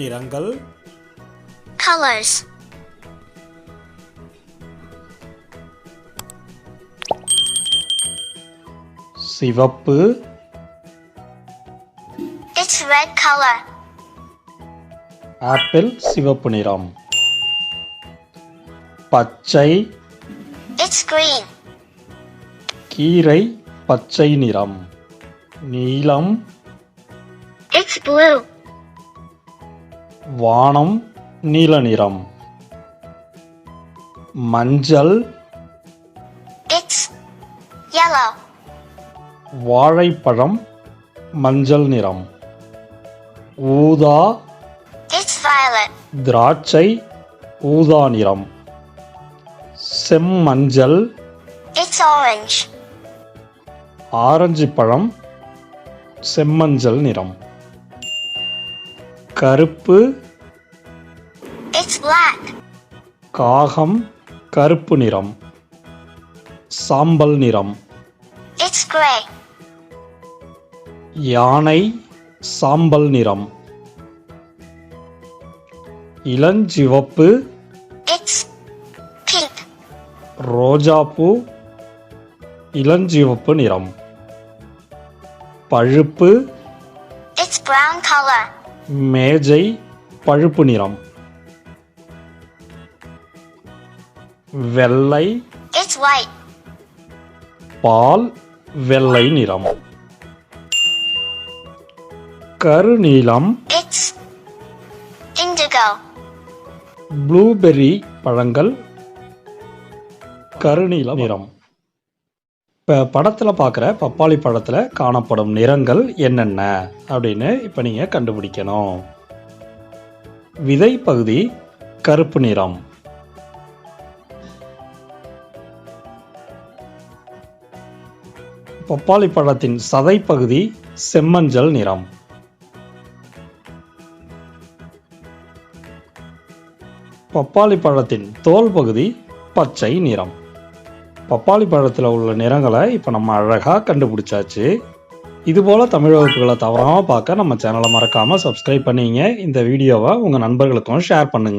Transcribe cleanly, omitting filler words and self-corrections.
நிறங்கள். Colors. சிவப்பு. It's red color. Apple சிவப்பு நிறம். பச்சை. It's green. கீரை பச்சை நிறம். நீலம். It's blue. வானம் நீல நிறம். மஞ்சள். It's yellow. வாழைப்பழம் மஞ்சள் நிறம். ஊதா. It's violet. திராட்சை ஊதா நிறம். செம்மஞ்சள். It's orange. ஆரஞ்சு பழம் செம்மஞ்சள் நிறம். கருப்பு. It's black. காகம் கருப்பு நிறம். சாம்பல் நிறம். It's gray. யானை சாம்பல் நிறம். இளஞ்சிவப்பு. It's pink. ரோஜாப்பூ இளஞ்சிவப்பு நிறம். பழுப்பு. It's brown color. மேஜை பழுப்பு நிறம். வெள்ளை. It's white. பால் வெள்ளை நிறம். கருநீலம். It's indigo. ப்ளூபெர்ரி பழங்கள் கருநீல நிறம். இப்போ படத்தில் பார்க்குற பப்பாளி பழத்தில் காணப்படும் நிறங்கள் என்னென்ன அப்படின்னு இப்போ நீங்கள் கண்டுபிடிக்கணும். விதை பகுதி கருப்பு நிறம். பப்பாளி பழத்தின் சதை பகுதி செம்மஞ்சள் நிறம். பப்பாளி பழத்தின் தோல் பகுதி பச்சை நிறம். பப்பாளி பழத்தில் உள்ள நிறங்களை இப்போ நம்ம அழகாக கண்டுபிடிச்சாச்சு. இதுபோல் தமிழ் வகுப்புகளை தவறாமல் பார்க்க நம்ம சேனலை மறக்காமல் சப்ஸ்கிரைப் பண்ணிங்க. இந்த வீடியோவை உங்கள் நண்பர்களுக்கும் ஷேர் பண்ணுங்க.